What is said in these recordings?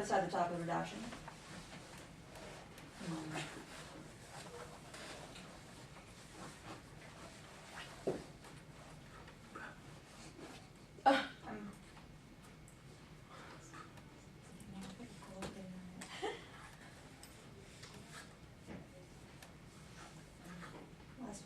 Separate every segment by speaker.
Speaker 1: put aside the topic of adoption. Last.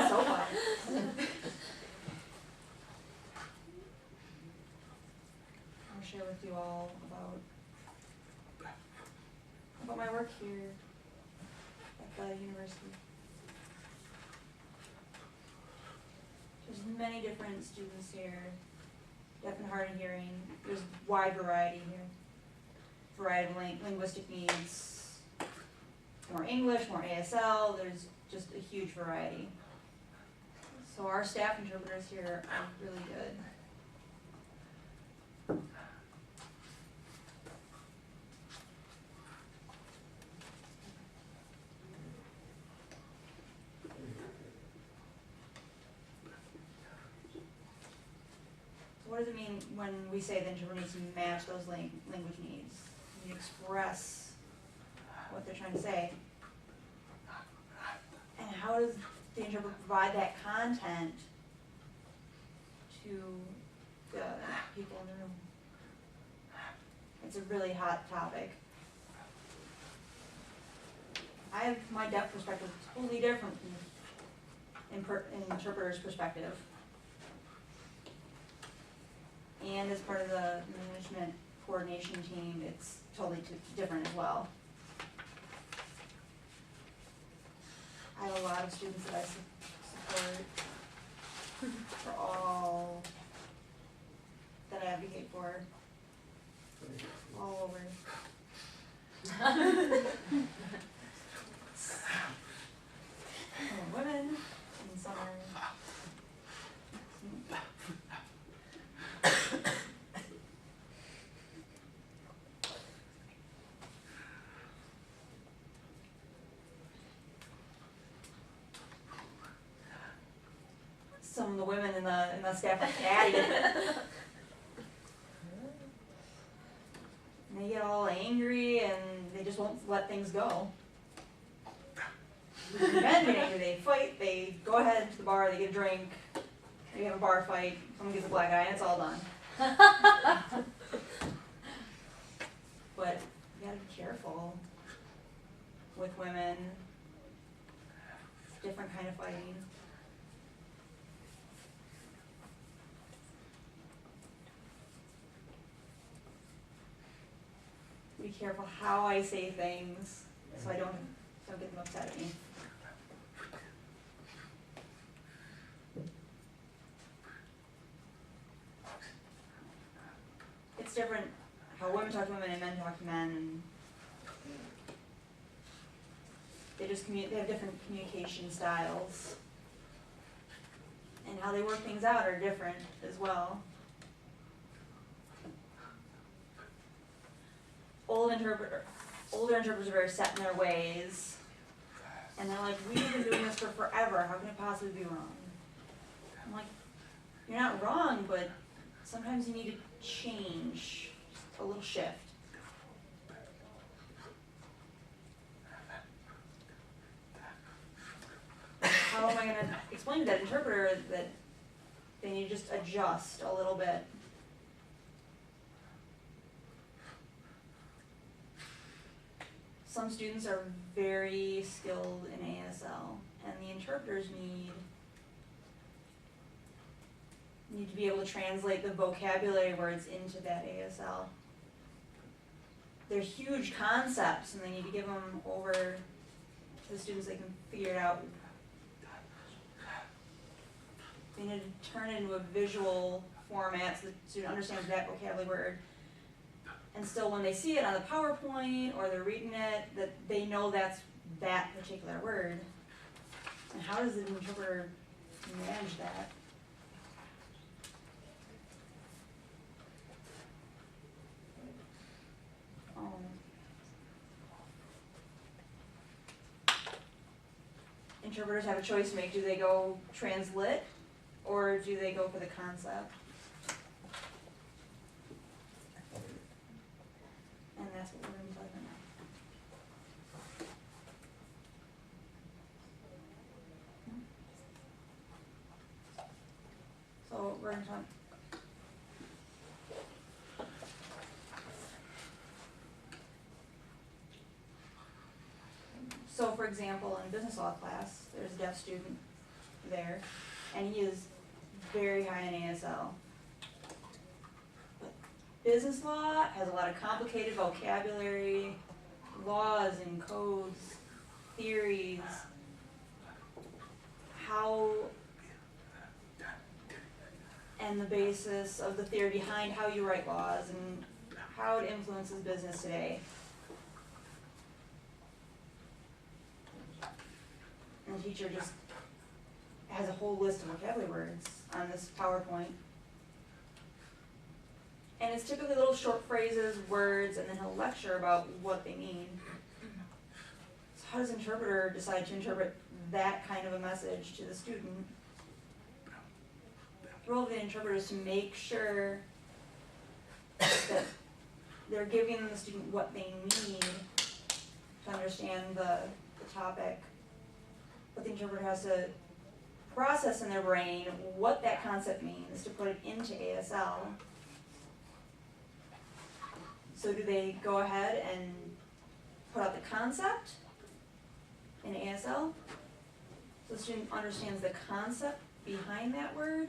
Speaker 1: So fun. I'll share with you all about my work here at the university. There's many different students here, deaf and hard of hearing. There's wide variety here. Variety of linguistic needs, more English, more ASL, there's just a huge variety. So our staff interpreters here are really good. So what does it mean when we say the interpreter needs to match those language needs? You express what they're trying to say. And how does the interpreter provide that content to the people in the room? It's a really hot topic. My deaf perspective is totally different from an interpreter's perspective. And as part of the management coordination team, it's totally different as well. I have a lot of students that I support for all that I advocate for, all over. Some are women, and some are some of the women in the staff are catty. And they get all angry and they just won't let things go. When men get angry, they fight, they go ahead to the bar, they get a drink, they have a bar fight, someone gets a black eye, and it's all done. But you gotta be careful with women. It's a different kind of fighting. Be careful how I say things so I don't get them upset at me. It's different how women talk to women and men talk to men, and they have different communication styles, and how they work things out are different as well. Older interpreters are very set in their ways, and they're like, we've been doing this for forever, how can it possibly be wrong? I'm like, you're not wrong, but sometimes you need to change, a little shift. How am I going to explain to that interpreter that they need to just adjust a little bit? Some students are very skilled in ASL, and the interpreters need to be able to translate the vocabulary words into that ASL. They're huge concepts, and they need to give them over to the students so they can figure it out. They need to turn it into a visual format so the student understands that vocabulary word. And still, when they see it on the PowerPoint or they're reading it, that they know that's that particular word. And how does an interpreter manage that. Interpreters have a choice to make. Do they go translit or do they go for the concept? And that's what we're going to be talking about. So we're going to talk. So for example, in business law class, there's a deaf student there, and he is very high in ASL. But business law has a lot of complicated vocabulary, laws and codes, theories, how, and the basis of the theory behind how you write laws and how it influences business today. And the teacher just has a whole list of vocabulary words on this PowerPoint. And it's typically little short phrases, words, and then he'll lecture about what they mean. So how does an interpreter decide to interpret that kind of a message to the student? The role of the interpreter is to make sure that they're giving the student what they need to understand the topic. But the interpreter has to process in their brain what that concept means to put it into ASL. So do they go ahead and put out the concept in ASL? So the student understands the concept behind that word,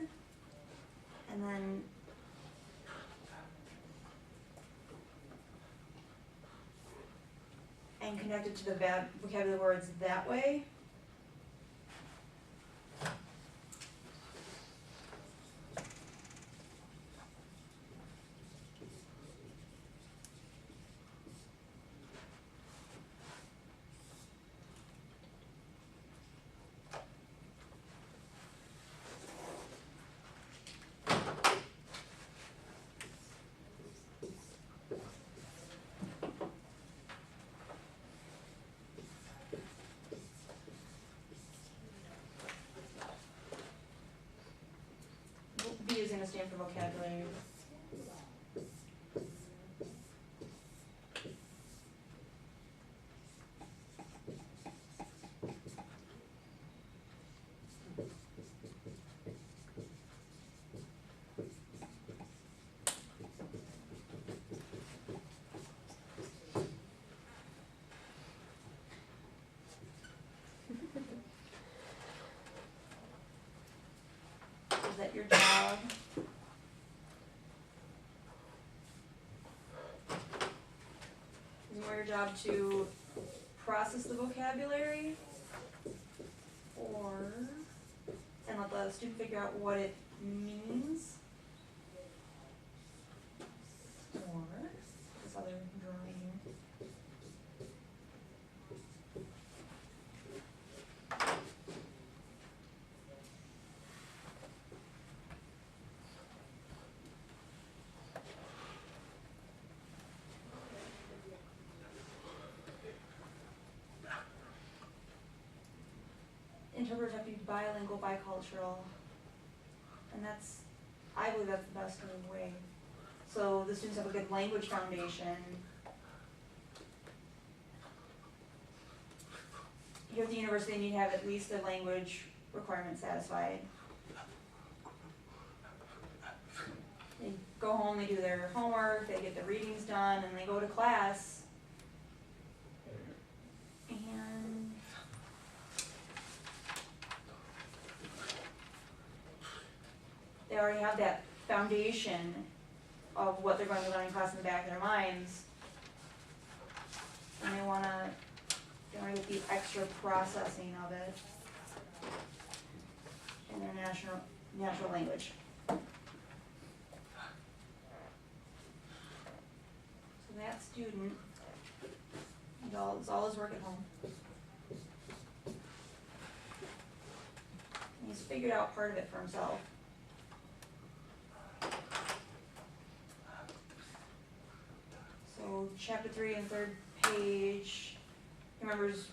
Speaker 1: and then connect it to the vocabulary words that way. B is going to stand for vocabulary. Is that your job? Is it more your job to process the vocabulary, or and let the student figure out what it means, or this other drawing here? Interpreters have to be bilingual, bicultural, and I believe that's the best way. So the students have a good language foundation. Here at the university, they need to have at least a language requirement satisfied. They go home, they do their homework, they get the readings done, and they go to class. And they already have that foundation of what they're going to learn in class in the back of their minds. And they want to get the extra processing of it in their natural language. So that student does all his work at home. And he's figured out part of it for himself. So chapter 3 and third page, he remembers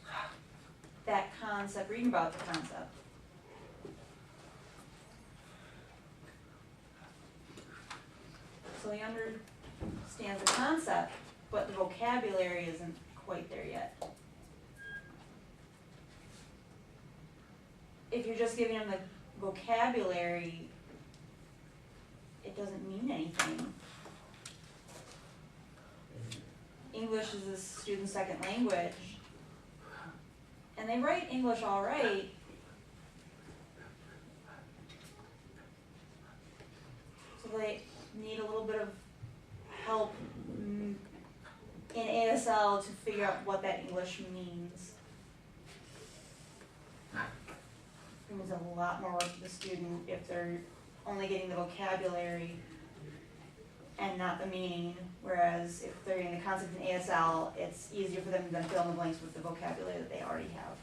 Speaker 1: that concept, reading about the concept. So he understands the concept, but the vocabulary isn't quite there yet. If you're just giving him the vocabulary, it doesn't mean anything. English is a student's second language, and they write English all right, so they need a little bit of help in ASL to figure out what that English means. It means a lot more work for the student if they're only getting the vocabulary and not the meaning, whereas if they're getting the concept in ASL, it's easier for them to then fill in the blanks with the vocabulary that they already have.